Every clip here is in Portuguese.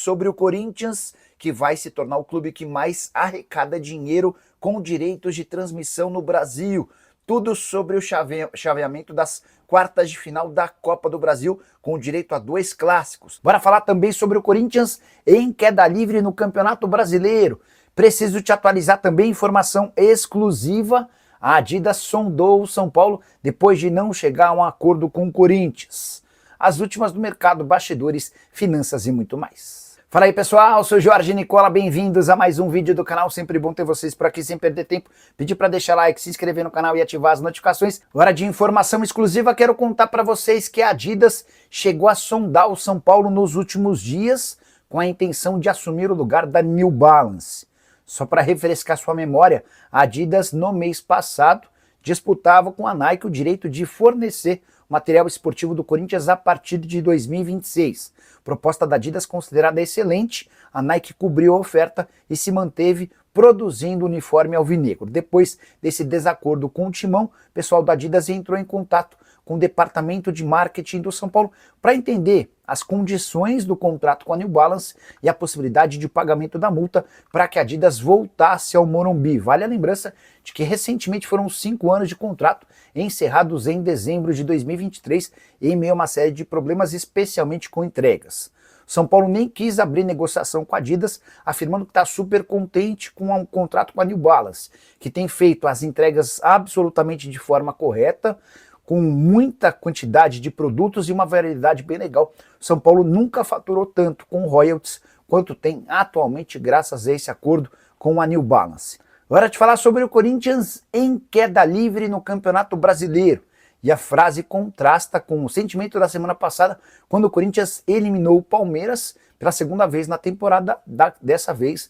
sobre o Corinthians, que vai se tornar o clube que mais arrecada dinheiro com direitos de transmissão no Brasil. Tudo sobre o chaveamento das quartas de final da Copa do Brasil, com direito a 2 clássicos. Bora falar também sobre o Corinthians em queda livre no Campeonato Brasileiro. Preciso te atualizar também informação exclusiva. A Adidas sondou o São Paulo depois de não chegar a um acordo com o Corinthians. As últimas do mercado, bastidores, finanças e muito mais. Fala aí pessoal, sou Jorge Nicola, bem-vindos a mais um vídeo do canal, sempre bom ter vocês por aqui sem perder tempo. Pedir para deixar like, se inscrever no canal e ativar as notificações. Hora de informação exclusiva, quero contar para vocês que a Adidas chegou a sondar o São Paulo nos últimos dias com a intenção de assumir o lugar da New Balance. Só para refrescar sua memória, a Adidas no mês passado disputava com a Nike o direito de fornecer material esportivo do Corinthians a partir de 2026. Proposta da Adidas considerada excelente, a Nike cobriu a oferta e se manteve produzindo o uniforme alvinegro. Depois desse desacordo com o Timão, o pessoal da Adidas entrou em contato com o departamento de marketing do São Paulo para entender as condições do contrato com a New Balance e a possibilidade de pagamento da multa para que a Adidas voltasse ao Morumbi. Vale a lembrança de que recentemente foram 5 anos de contrato encerrados em dezembro de 2023 em meio a uma série de problemas, especialmente com entregas. São Paulo nem quis abrir negociação com a Adidas, afirmando que está super contente com o contrato com a New Balance, que tem feito as entregas absolutamente de forma correta, com muita quantidade de produtos e uma variedade bem legal. São Paulo nunca faturou tanto com royalties quanto tem atualmente graças a esse acordo com a New Balance. Agora de falar sobre o Corinthians em queda livre no Campeonato Brasileiro. E a frase contrasta com o sentimento da semana passada, quando o Corinthians eliminou o Palmeiras pela segunda vez na temporada, dessa vez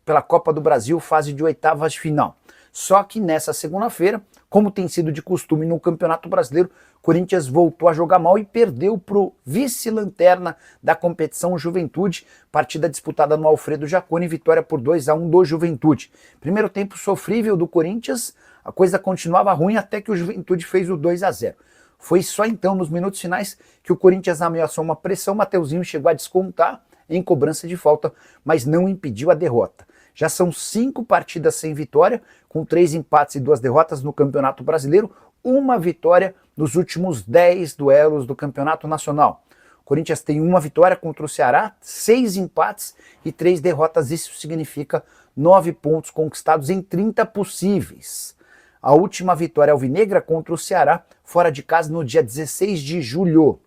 pela Copa do Brasil, fase de oitavas de final. Só que nessa segunda-feira, como tem sido de costume no Campeonato Brasileiro, o Corinthians voltou a jogar mal e perdeu para o vice-lanterna da competição Juventude, partida disputada no Alfredo Jaconi, vitória por 2-1 do Juventude. Primeiro tempo sofrível do Corinthians, a coisa continuava ruim até que o Juventude fez o 2-0. Foi só então nos minutos finais que o Corinthians ameaçou uma pressão, Mateuzinho chegou a descontar em cobrança de falta, mas não impediu a derrota. Já são 5 partidas sem vitória, com 3 empates e 2 derrotas no Campeonato Brasileiro, uma vitória nos últimos 10 duelos do Campeonato Nacional. O Corinthians tem uma vitória contra o Ceará, 6 empates e 3 derrotas, isso significa 9 pontos conquistados em 30 possíveis. A última vitória alvinegra contra o Ceará, fora de casa no dia 16 de julho.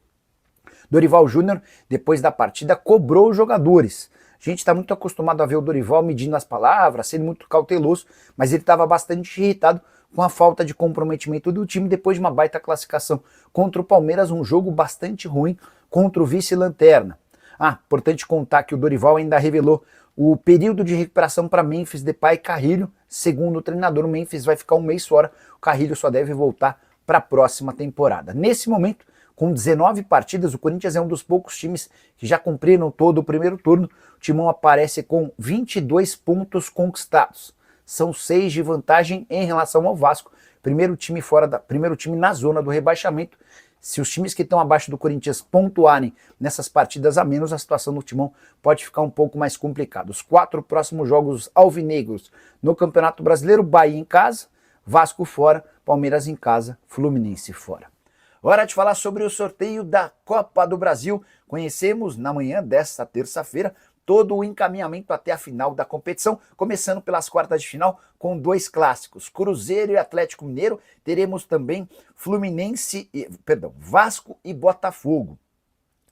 Dorival Júnior, depois da partida, cobrou os jogadores. A gente está muito acostumado a ver o Dorival medindo as palavras, sendo muito cauteloso, mas ele estava bastante irritado com a falta de comprometimento do time depois de uma baita classificação contra o Palmeiras, um jogo bastante ruim contra o vice-lanterna. Importante contar que o Dorival ainda revelou o período de recuperação para Memphis Depay e Carrilho. Segundo o treinador, o Memphis vai ficar um mês fora, o Carrilho só deve voltar para a próxima temporada. Nesse momento, com 19 partidas, o Corinthians é um dos poucos times que já cumpriram todo o primeiro turno. O Timão aparece com 22 pontos conquistados. São 6 de vantagem em relação ao Vasco, primeiro time na zona do rebaixamento. Se os times que estão abaixo do Corinthians pontuarem nessas partidas a menos, a situação do Timão pode ficar um pouco mais complicada. Os 4 próximos jogos alvinegros no Campeonato Brasileiro: Bahia em casa, Vasco fora, Palmeiras em casa, Fluminense fora. Hora de falar sobre o sorteio da Copa do Brasil. Conhecemos na manhã desta terça-feira todo o encaminhamento até a final da competição, começando pelas quartas de final com 2 clássicos, Cruzeiro e Atlético Mineiro. Teremos também Vasco e Botafogo.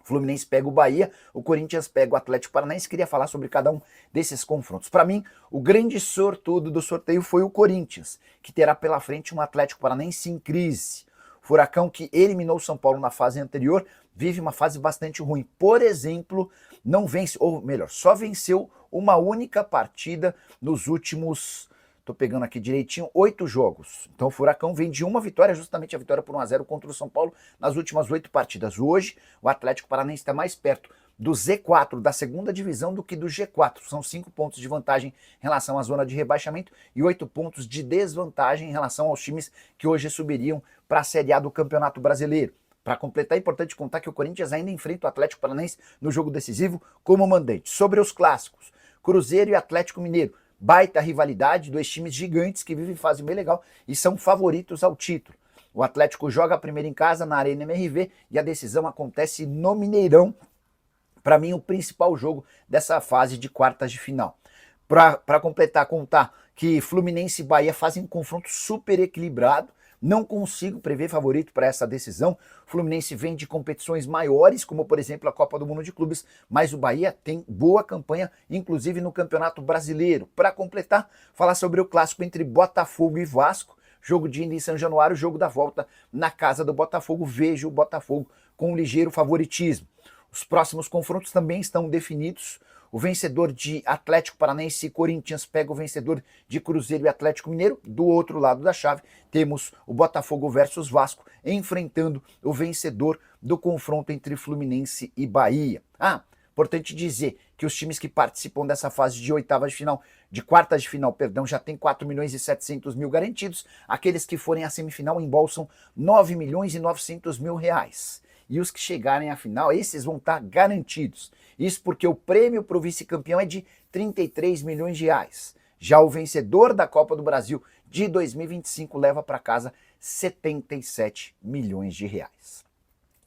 O Fluminense pega o Bahia, o Corinthians pega o Atlético Paranaense. Queria falar sobre cada um desses confrontos. Para mim, o grande sortudo do sorteio foi o Corinthians, que terá pela frente um Atlético Paranaense em crise. Furacão, que eliminou o São Paulo na fase anterior, vive uma fase bastante ruim. Por exemplo, não vence, ou melhor, só venceu uma única partida nos últimos, tô pegando aqui direitinho, 8 jogos. Então o Furacão vem de uma vitória, justamente a vitória por 1-0 contra o São Paulo nas últimas 8 partidas. Hoje, o Atlético Paranaense está mais perto do Z4 da segunda divisão do que do G4. São 5 pontos de vantagem em relação à zona de rebaixamento e 8 pontos de desvantagem em relação aos times que hoje subiriam para a Série A do Campeonato Brasileiro. Para completar, é importante contar que o Corinthians ainda enfrenta o Atlético Paranaense no jogo decisivo como mandante. Sobre os clássicos, Cruzeiro e Atlético Mineiro, baita rivalidade, dois times gigantes que vivem fase bem legal e são favoritos ao título. O Atlético joga primeiro em casa na Arena MRV e a decisão acontece no Mineirão. Para mim, o principal jogo dessa fase de quartas de final. Para completar, contar que Fluminense e Bahia fazem um confronto super equilibrado. Não consigo prever favorito para essa decisão. O Fluminense vem de competições maiores, como por exemplo a Copa do Mundo de Clubes, mas o Bahia tem boa campanha, inclusive no Campeonato Brasileiro. Para completar, falar sobre o clássico entre Botafogo e Vasco. Jogo de ida em São Januário, jogo da volta na casa do Botafogo. Vejo o Botafogo com um ligeiro favoritismo. Os próximos confrontos também estão definidos. O vencedor de Atlético Paranaense e Corinthians pega o vencedor de Cruzeiro e Atlético Mineiro. Do outro lado da chave, temos o Botafogo versus Vasco, enfrentando o vencedor do confronto entre Fluminense e Bahia. Importante dizer que os times que participam dessa fase de quartas de final, já tem 4 milhões e 700 mil garantidos. Aqueles que forem à semifinal embolsam 9 milhões e 900 mil reais. E os que chegarem à final, esses vão estar garantidos. Isso porque o prêmio para o vice-campeão é de 33 milhões de reais. Já o vencedor da Copa do Brasil de 2025 leva para casa 77 milhões de reais.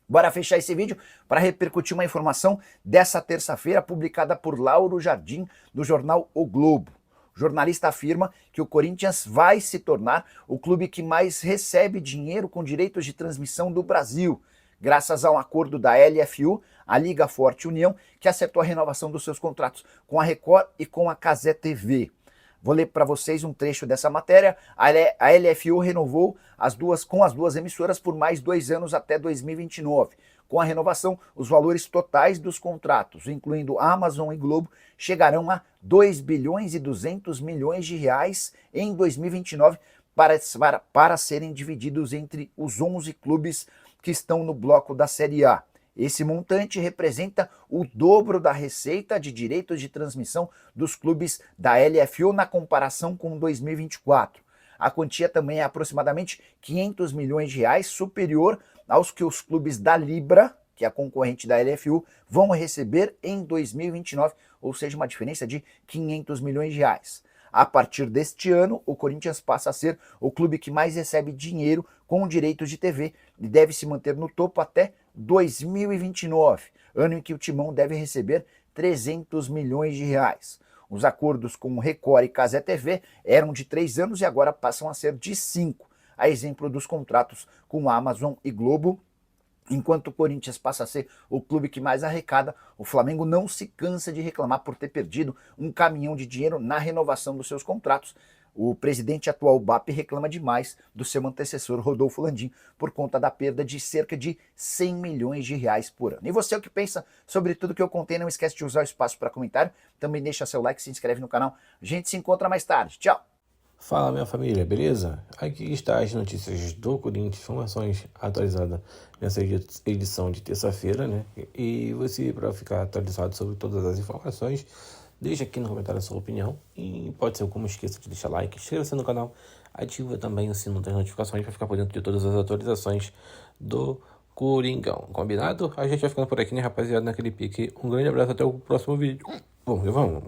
Bora fechar esse vídeo para repercutir uma informação dessa terça-feira publicada por Lauro Jardim, do jornal O Globo. O jornalista afirma que o Corinthians vai se tornar o clube que mais recebe dinheiro com direitos de transmissão do Brasil, graças a um acordo da LFU, a Liga Forte União, que acertou a renovação dos seus contratos com a Record e com a Cazé TV. Vou ler para vocês um trecho dessa matéria. A LFU renovou com as duas emissoras por mais 2 anos até 2029. Com a renovação, os valores totais dos contratos, incluindo Amazon e Globo, chegarão a 2 bilhões e 200 milhões de reais em 2029 para serem divididos entre os 11 clubes que estão no bloco da Série A. Esse montante representa o dobro da receita de direitos de transmissão dos clubes da LFU na comparação com 2024. A quantia também é aproximadamente 500 milhões de reais, superior aos que os clubes da Libra, que é a concorrente da LFU, vão receber em 2029, ou seja, uma diferença de 500 milhões de reais. A partir deste ano, o Corinthians passa a ser o clube que mais recebe dinheiro com direitos de TV e deve se manter no topo até 2029, ano em que o Timão deve receber 300 milhões de reais. Os acordos com Record e Cazé TV eram de 3 anos e agora passam a ser de 5, a exemplo dos contratos com Amazon e Globo. Enquanto o Corinthians passa a ser o clube que mais arrecada, o Flamengo não se cansa de reclamar por ter perdido um caminhão de dinheiro na renovação dos seus contratos. O presidente atual BAP reclama demais do seu antecessor Rodolfo Landim por conta da perda de cerca de 100 milhões de reais por ano. E você, o que pensa sobre tudo que eu contei? Não esquece de usar o espaço para comentário. Também deixa seu like, se inscreve no canal. A gente se encontra mais tarde. Tchau! Fala, minha família, beleza? Aqui está as notícias do Corinthians, informações atualizadas nessa edição de terça-feira, né? E você, para ficar atualizado sobre todas as informações, deixa aqui no comentário a sua opinião e pode ser como esqueça de deixar like, inscreva-se no canal, ativa também o sino das notificações para ficar por dentro de todas as atualizações do Coringão, combinado? A gente vai ficando por aqui, né, rapaziada, naquele pique. Um grande abraço, até o próximo vídeo. Vamos.